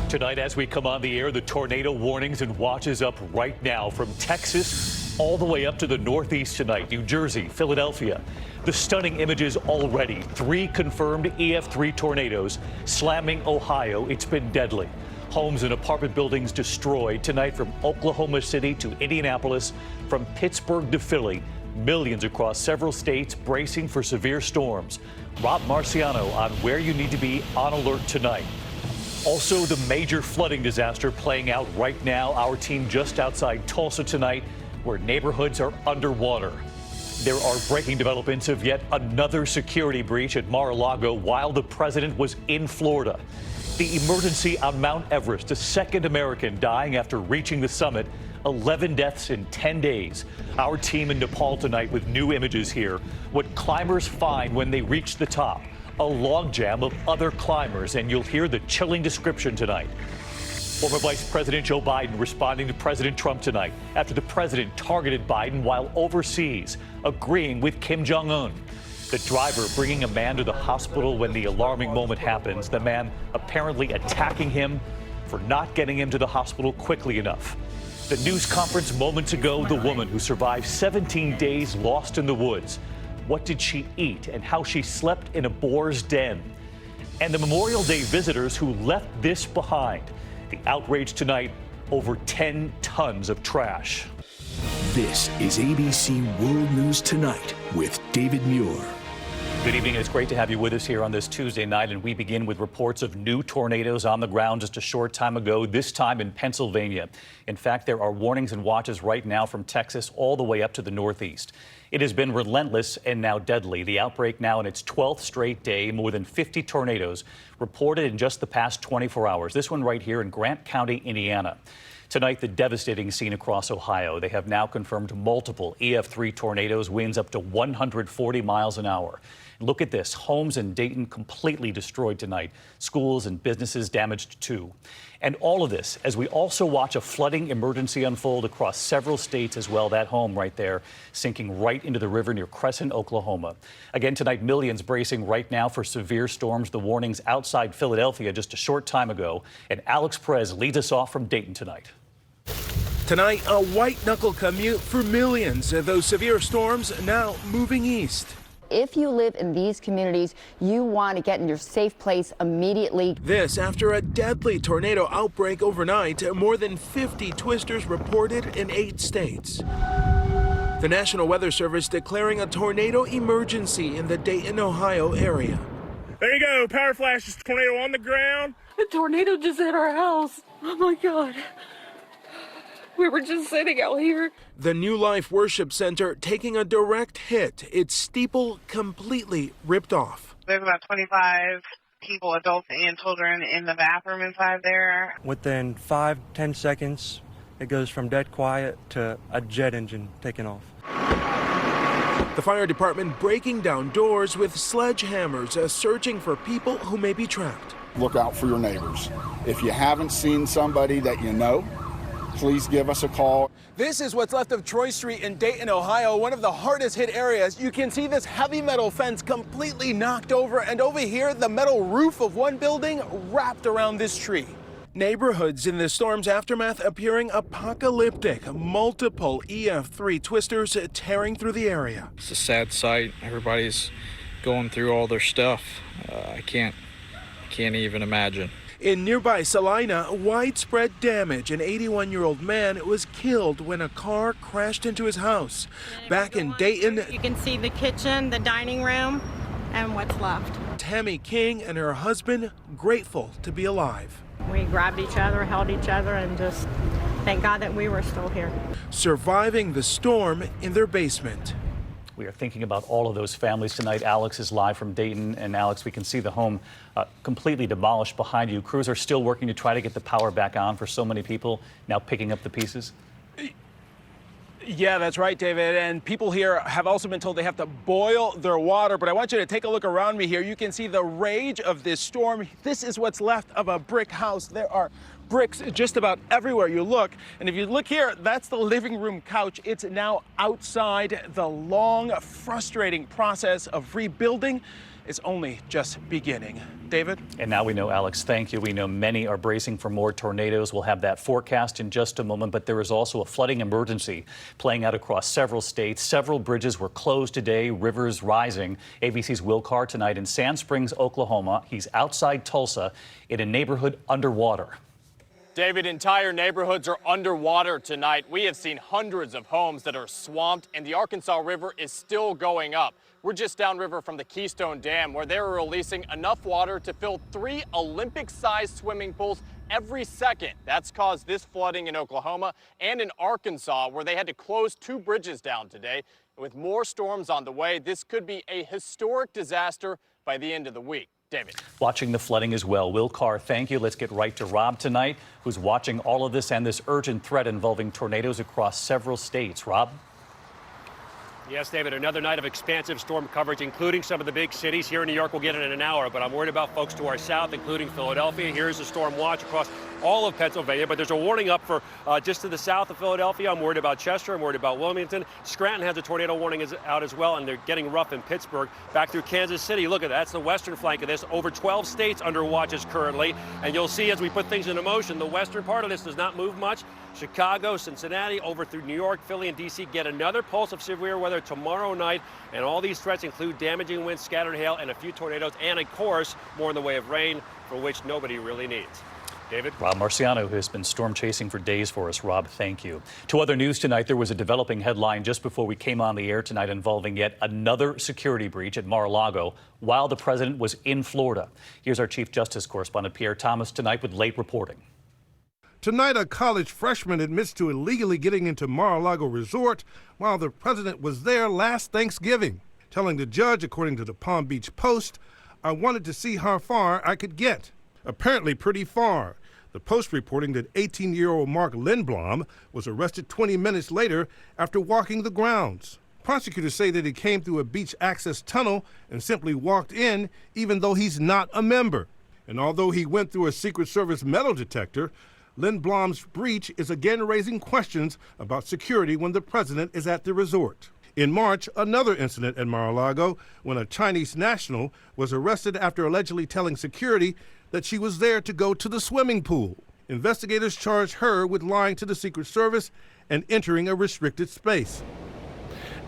Tonight, as we come on the air, the tornado warnings and watches up right now from Texas all the way up to the Northeast tonight, New Jersey, Philadelphia. The stunning images already. 3 confirmed EF3 tornadoes slamming Ohio. It's been deadly. Homes and apartment buildings destroyed tonight from Oklahoma City to Indianapolis, from Pittsburgh to Philly. Millions across several states bracing for severe storms. Rob Marciano on where you need to be on alert tonight. Also, the major flooding disaster playing out right now. Our team just outside Tulsa tonight, where neighborhoods are underwater. There are breaking developments of yet another security breach at Mar-a-Lago while the president was in Florida. The emergency on Mount Everest, a second American dying after reaching the summit. 11 deaths in 10 days. Our team in Nepal tonight with new images here. What climbers find when they reach the top. A logjam of other climbers, and you'll hear the chilling description tonight. Former Vice President Joe Biden responding to President Trump tonight after the president targeted Biden while overseas, agreeing with Kim Jong-un. The driver bringing a man to the hospital when the alarming moment happens, the man apparently attacking him for not getting him to the hospital quickly enough. The news conference moments ago, the woman who survived 17 days lost in the woods. What did she eat and how she slept in a boar's den? And the Memorial Day visitors who left this behind. The outrage tonight, over 10 tons of trash. This is ABC World News Tonight with David Muir. Good evening. It's great to have you with us here on this Tuesday night, and we begin with reports of new tornadoes on the ground just a short time ago, this time in Pennsylvania. In fact, there are warnings and watches right now from Texas all the way up to the Northeast. It has been relentless and now deadly. The outbreak now in its 12th straight day, more than 50 tornadoes reported in just the past 24 hours. This one right here in Grant County, Indiana. Tonight, the devastating scene across Ohio. They have now confirmed multiple EF3 tornadoes, winds up to 140 miles an hour. Look at this. Homes in Dayton completely destroyed tonight. Schools and businesses damaged too. And all of this as we also watch a flooding emergency unfold across several states as well. That home right there sinking right into the river near Crescent, Oklahoma. Again tonight, millions bracing right now for severe storms. The warnings outside Philadelphia just a short time ago. And Alex Perez leads us off from Dayton tonight. Tonight, a white-knuckle commute for millions. Those severe storms now moving east. If you live in these communities, you want to get in your safe place immediately. This after a deadly tornado outbreak overnight. More than 50 twisters reported in 8 states. The National Weather Service declaring a tornado emergency in the Dayton, Ohio area. There you go, power flashes, tornado on the ground. The tornado just hit our house. Oh my God. We were just sitting out here. The New Life Worship Center taking a direct hit. Its steeple completely ripped off. There's about 25 people, adults and children, in the bathroom inside there. Within 5-10 seconds, it goes from dead quiet to a jet engine taking off. The fire department breaking down doors with sledgehammers, searching for people who may be trapped. Look out for your neighbors. If you haven't seen somebody that you know, please give us a call. This is what's left of Troy Street in Dayton, Ohio, one of the hardest hit areas. You can see this heavy metal fence completely knocked over, and over here, the metal roof of one building wrapped around this tree. Neighborhoods in the storm's aftermath appearing apocalyptic. Multiple EF3 twisters tearing through the area. It's a sad sight. Everybody's going through all their stuff. I can't even imagine. In nearby Salina, widespread damage. An 81-year-old man was killed when a car crashed into his house. Back in Dayton, you can see the kitchen, the dining room, and what's left. Tammy King and her husband grateful to be alive. We grabbed each other, held each other, and just thank God that we were still here. Surviving the storm in their basement. We are thinking about all of those families tonight. Alex is live from Dayton. And Alex, we can see the home completely demolished behind you. Crews are still working to try to get the power back on for so many people, now picking up the pieces. Yeah, that's right, David. And people here have also been told they have to boil their water. But I want you to take a look around me here. You can see the rage of this storm. This is what's left of a brick house. There are bricks just about everywhere you look. And if you look here, that's the living room couch. It's now outside. The long, frustrating process of rebuilding is only just beginning. David? And now we know, Alex, thank you. We know many are bracing for more tornadoes. We'll have that forecast in just a moment, but there is also a flooding emergency playing out across several states. Several bridges were closed today, rivers rising. ABC's Will Carr tonight in Sand Springs, Oklahoma. He's outside Tulsa in a neighborhood underwater. David, entire neighborhoods are underwater tonight. We have seen hundreds of homes that are swamped, and the Arkansas River is still going up. We're just downriver from the Keystone Dam, where they're releasing enough water to fill 3 Olympic-sized swimming pools every second. That's caused this flooding in Oklahoma and in Arkansas, where they had to close 2 bridges down today. With more storms on the way, this could be a historic disaster by the end of the week. David. Watching the flooding as well. Will Carr, thank you. Let's get right to Rob tonight, who's watching all of this and this urgent threat involving tornadoes across several states. Rob? Yes, David, another night of expansive storm coverage, including some of the big cities. Here in New York, we'll get it in an hour, but I'm worried about folks to our south, including Philadelphia. Here's a storm watch across all of Pennsylvania, but there's a warning up for just to the south of Philadelphia. I'm worried about Chester. I'm worried about Wilmington. Scranton has a tornado warning out as well, and they're getting rough in Pittsburgh. Back through Kansas City, look at that. That's the western flank of this. Over 12 states under watches currently, and you'll see as we put things into motion, the western part of this does not move much. Chicago, Cincinnati, over through New York, Philly, and D.C. get another pulse of severe weather tomorrow night, and all these threats include damaging winds, scattered hail, and a few tornadoes, and of course, more in the way of rain, for which nobody really needs. David? Rob Marciano, who has been storm chasing for days for us. Rob, thank you. To other news tonight, there was a developing headline just before we came on the air tonight involving yet another security breach at Mar-a-Lago while the president was in Florida. Here's our Chief Justice correspondent Pierre Thomas tonight with late reporting. Tonight, a college freshman admits to illegally getting into Mar-a-Lago Resort while the president was there last Thanksgiving, telling the judge, according to the Palm Beach Post, "I wanted to see how far I could get." Apparently pretty far. The Post reporting that 18-year-old Mark Lindblom was arrested 20 minutes later after walking the grounds. Prosecutors say that he came through a beach access tunnel and simply walked in, even though he's not a member. And although he went through a Secret Service metal detector, Lindblom's breach is again raising questions about security when the president is at the resort. In March, another incident at Mar-a-Lago when a Chinese national was arrested after allegedly telling security that she was there to go to the swimming pool. Investigators charged her with lying to the Secret Service and entering a restricted space.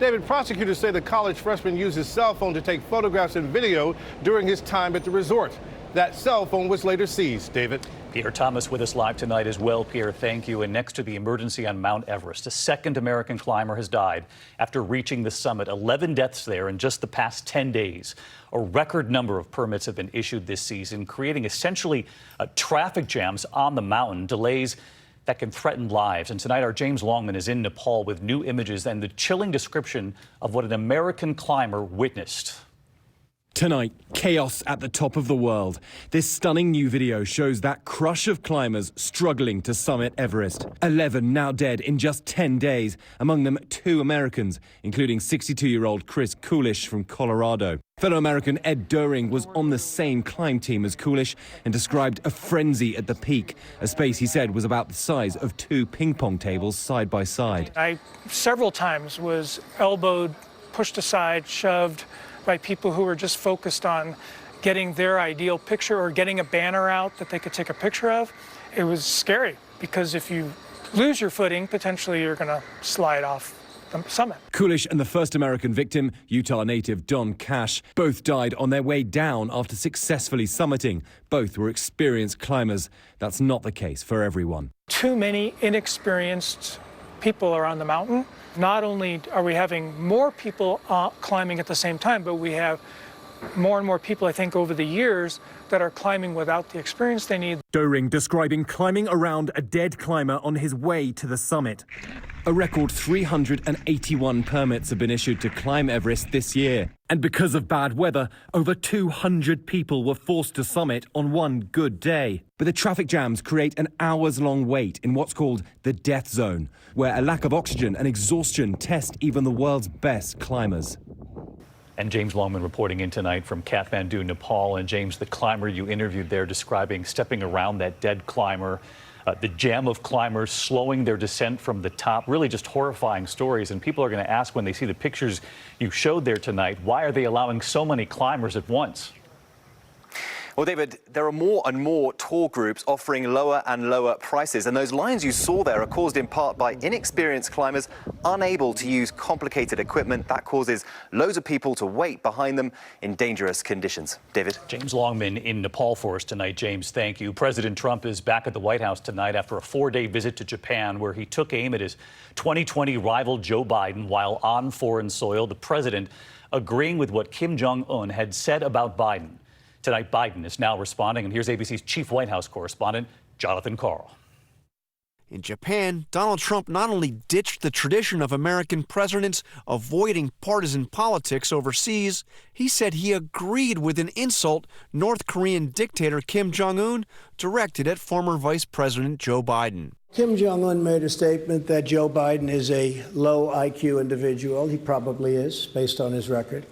David, prosecutors say the college freshman used his cell phone to take photographs and video during his time at the resort. That cell phone was later seized. David? Pierre Thomas with us live tonight as well. Pierre, thank you. And next to the emergency on Mount Everest, a second American climber has died after reaching the summit. 11 deaths there in just the past 10 days. A record number of permits have been issued this season, creating essentially traffic jams on the mountain, delays that can threaten lives. And tonight, our James Longman is in Nepal with new images and the chilling description of what an American climber witnessed. Tonight, chaos at the top of the world. This stunning new video shows that crush of climbers struggling to summit Everest. 11 now dead in just 10 days, among them 2 Americans, including 62-year-old Chris Coolish from Colorado. Fellow American Ed Doering was on the same climb team as Coolish and described a frenzy at the peak, a space he said was about the size of 2 ping pong tables side by side. I several times was elbowed, pushed aside, shoved by people who were just focused on getting their ideal picture or getting a banner out that they could take a picture of. It was scary because if you lose your footing, potentially you're going to slide off the summit. Coolish and the first American victim, Utah native Don Cash, both died on their way down after successfully summiting. Both were experienced climbers. That's not the case for everyone. Too many inexperienced people are on the mountain. Not only are we having more people climbing at the same time, but we have more and more people, I think, over the years that are climbing without the experience they need. Doering describing climbing around a dead climber on his way to the summit. A record 381 permits have been issued to climb Everest this year. And because of bad weather, over 200 people were forced to summit on one good day. But the traffic jams create an hours-long wait in what's called the death zone, where a lack of oxygen and exhaustion test even the world's best climbers. And James Longman reporting in tonight from Kathmandu, Nepal. And James, the climber you interviewed there describing stepping around that dead climber, The jam of climbers slowing their descent from the top, really just horrifying stories. And people are going to ask when they see the pictures you showed there tonight, why are they allowing so many climbers at once? Well, David, there are more and more tour groups offering lower and lower prices, and those lines you saw there are caused in part by inexperienced climbers unable to use complicated equipment. That causes loads of people to wait behind them in dangerous conditions. David? James Longman in Nepal for us tonight. James, thank you. President Trump is back at the White House tonight after a 4-day visit to Japan, where he took aim at his 2020 rival Joe Biden while on foreign soil. The president agreeing with what Kim Jong-un had said about Biden. Tonight, Biden is now responding, and here's ABC's chief White House correspondent, Jonathan Karl. In Japan, Donald Trump not only ditched the tradition of American presidents avoiding partisan politics overseas, he said he agreed with an insult North Korean dictator Kim Jong-un directed at former Vice President Joe Biden. Kim Jong-un made a statement that Joe Biden is a low IQ individual. He probably is, based on his record.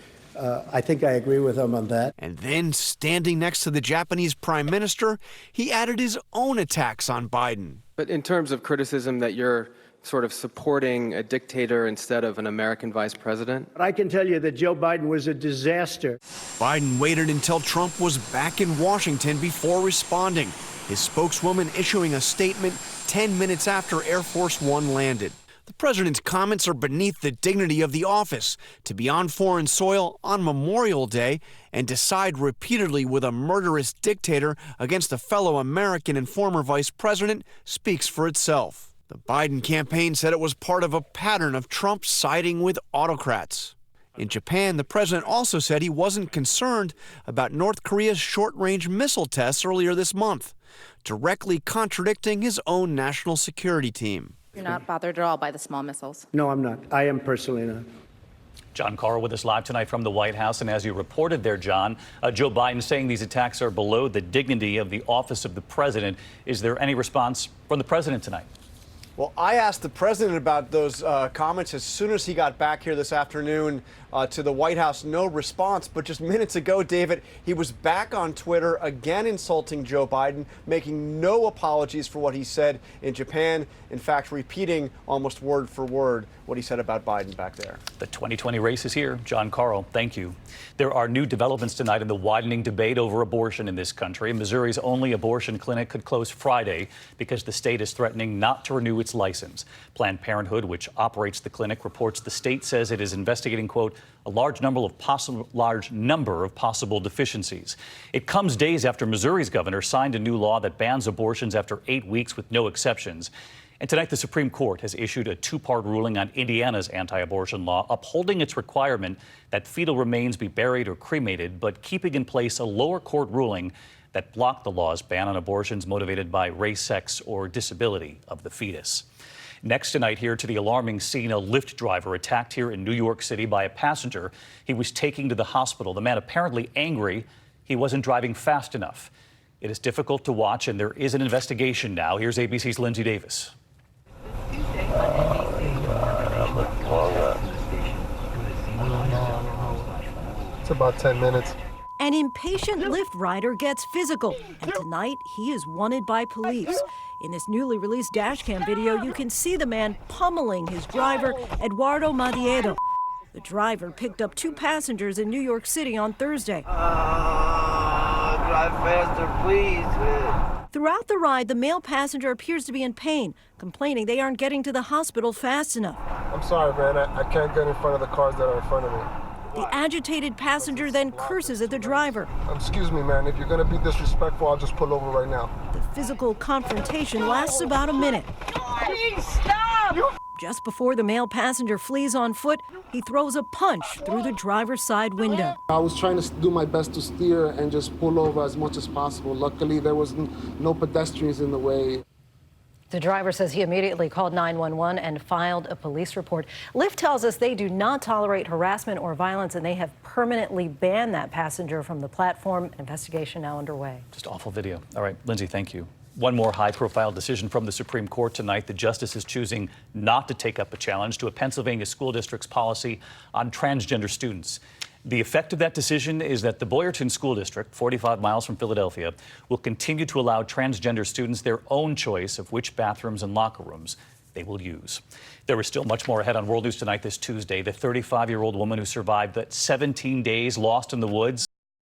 I think I agree with him on that. And then, standing next to the Japanese prime minister, he added his own attacks on Biden. But in terms of criticism that you're sort of supporting a dictator instead of an American vice president? I can tell you that Joe Biden was a disaster. Biden waited until Trump was back in Washington before responding, his spokeswoman issuing a statement 10 minutes after Air Force One landed. The president's comments are beneath the dignity of the office. To be on foreign soil on Memorial Day and to side repeatedly with a murderous dictator against a fellow American and former vice president speaks for itself. The Biden campaign said it was part of a pattern of Trump siding with autocrats. In Japan, the president also said he wasn't concerned about North Korea's short-range missile tests earlier this month, directly contradicting his own national security team. You're not bothered at all by the small missiles? No, I'm not. I am personally not. John Karl with us live tonight from the White House. And as you reported there, John, Joe Biden saying these attacks are below the dignity of the office of the president. Is there any response from the president tonight? Well, I asked the president about those comments as soon as he got back here this afternoon to the White House. No response. But just minutes ago, David, he was back on Twitter again insulting Joe Biden, making no apologies for what he said in Japan. In fact, repeating almost word for word what he said about Biden back there. The 2020 race is here. John Karl, thank you. There are new developments tonight in the widening debate over abortion in this country. Missouri's only abortion clinic could close Friday because the state is threatening not to renew its license. Planned Parenthood, which operates the clinic, reports the state says it is investigating, quote, a large number of possible deficiencies. It comes days after Missouri's governor signed a new law that bans abortions after 8 weeks with no exceptions. And tonight, the Supreme Court has issued a two-part ruling on Indiana's anti-abortion law, upholding its requirement that fetal remains be buried or cremated, but keeping in place a lower court ruling that blocked the law's ban on abortions motivated by race, sex, or disability of the fetus. Next tonight, here to the alarming scene, a Lyft driver attacked here in New York City by a passenger he was taking to the hospital. The man apparently angry he wasn't driving fast enough. It is difficult to watch, and there is an investigation now. Here's ABC's Lindsay Davis. It's about 10 minutes. An impatient Lyft rider gets physical, and tonight he is wanted by police. In this newly released dashcam video, you can see the man pummeling his driver, Eduardo Madiedo. The driver picked up 2 passengers in New York City on Thursday. Drive faster, please. Throughout the ride, the male passenger appears to be in pain, complaining they aren't getting to the hospital fast enough. I'm sorry, man. I can't get in front of the cars that are in front of me. The agitated passenger then curses at the driver. Excuse me, man. If you're going to be disrespectful, I'll just pull over right now. The physical confrontation lasts about a minute. Please stop! Just before the male passenger flees on foot, he throws a punch through the driver's side window. I was trying to do my best to steer and just pull over as much as possible. Luckily, there was no pedestrians in the way. The driver says he immediately called 911 and filed a police report. Lyft tells us they do not tolerate harassment or violence, and they have permanently banned that passenger from the platform. Investigation now underway. Just awful video. All right, Lindsay, thank you. One more high-profile decision from the Supreme Court tonight. The justice is choosing not to take up a challenge to a Pennsylvania school district's policy on transgender students. The effect of that decision is that the Boyerton School District, 45 miles from Philadelphia, will continue to allow transgender students their own choice of which bathrooms and locker rooms they will use. There is still much more ahead on World News Tonight this Tuesday. The 35-year-old woman who survived that 17 days lost in the woods